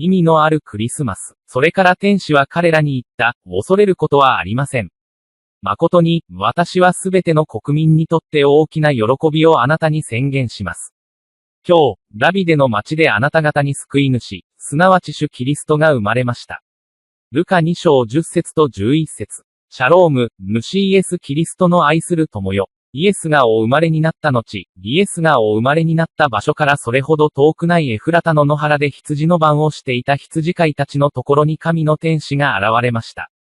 意味のあるクリスマス。それから天使は彼らに言った。恐れることはありません。誠に、私はすべての国民にとって大きな喜びをあなたに宣言します。今日、ダビデの町であなた方に救い主、すなわち主キリストが生まれました。ルカ2章10節と11節。シャローム、主イエスキリストの愛する友よ。イエスがお生まれになった後、イエスがお生まれになった場所からそれほど遠くないエフラタの野原で羊の番をしていた羊飼いたちのところに神の天使が現れました。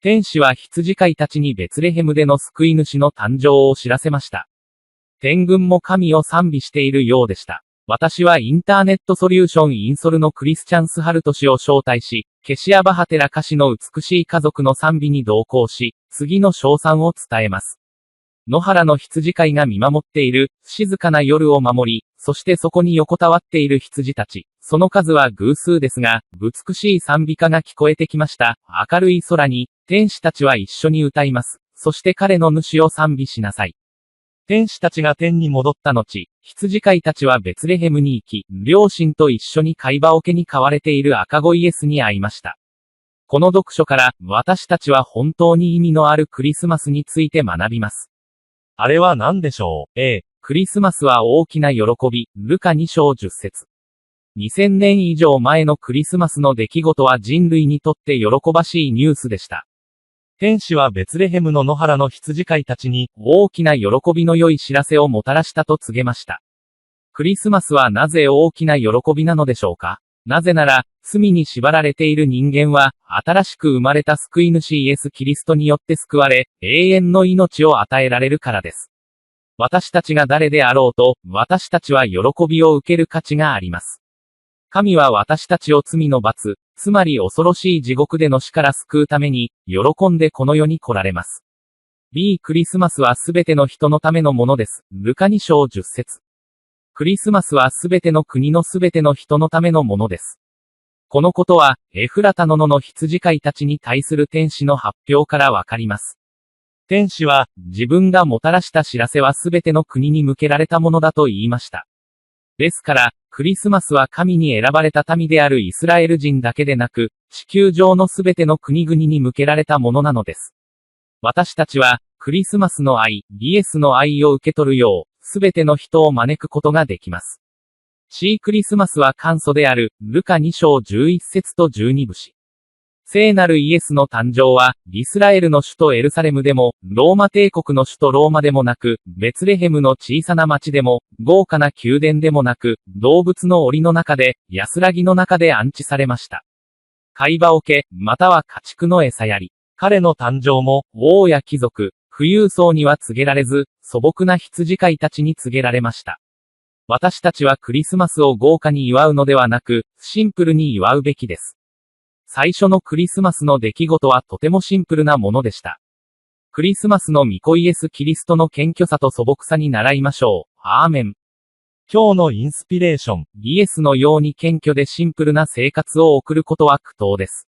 天使は羊飼いたちにベツレヘムでの救い主の誕生を知らせました。天軍も神を賛美しているようでした。私はインターネットソリューションインソルのクリスチャンスハルト氏を招待し、ケシアバハテラ歌詞の美しい家族の賛美に同行し、次の称賛を伝えます。野原の羊飼いが見守っている、静かな夜を守り、そしてそこに横たわっている羊たち。その数は偶数ですが、美しい賛美歌が聞こえてきました。明るい空に、天使たちは一緒に歌います。そして彼の主を賛美しなさい。天使たちが天に戻った後、羊飼いたちはベツレヘムに行き、両親と一緒に貝羽桶に飼われている赤子イエスに会いました。この読書から、私たちは本当に意味のあるクリスマスについて学びます。あれは何でしょう。クリスマスは大きな喜び、ルカ2章10節。2000年以上前のクリスマスの出来事は人類にとって喜ばしいニュースでした。天使はベツレヘムの野原の羊飼いたちに、大きな喜びの良い知らせをもたらしたと告げました。クリスマスはなぜ大きな喜びなのでしょうか。なぜなら、罪に縛られている人間は、新しく生まれた救い主イエス・キリストによって救われ、永遠の命を与えられるからです。私たちが誰であろうと、私たちは喜びを受ける価値があります。神は私たちを罪の罰、つまり恐ろしい地獄での死から救うために、喜んでこの世に来られます。クリスマスはすべての人のためのものです。ルカ2章10節。クリスマスはすべての国のすべての人のためのものです。このことは、エフラタの野の羊飼いたちに対する天使の発表からわかります。天使は、自分がもたらした知らせはすべての国に向けられたものだと言いました。ですから、クリスマスは神に選ばれた民であるイスラエル人だけでなく、地球上のすべての国々に向けられたものなのです。私たちは、クリスマスの愛、イエスの愛を受け取るよう、すべての人を招くことができます。クリスマスは簡素である、ルカ2章11節と12節。聖なるイエスの誕生は、イスラエルの首都エルサレムでも、ローマ帝国の首都ローマでもなく、ベツレヘムの小さな町でも、豪華な宮殿でもなく、動物の檻の中で、安らぎの中で安置されました。貝羽桶、または家畜の餌やり。彼の誕生も、王や貴族、富裕層には告げられず、素朴な羊飼いたちに告げられました。私たちはクリスマスを豪華に祝うのではなく、シンプルに祝うべきです。最初のクリスマスの出来事はとてもシンプルなものでした。クリスマスの御子イエス・キリストの謙虚さと素朴さに習いましょう。アーメン。今日のインスピレーション。イエスのように謙虚でシンプルな生活を送ることは苦闘です。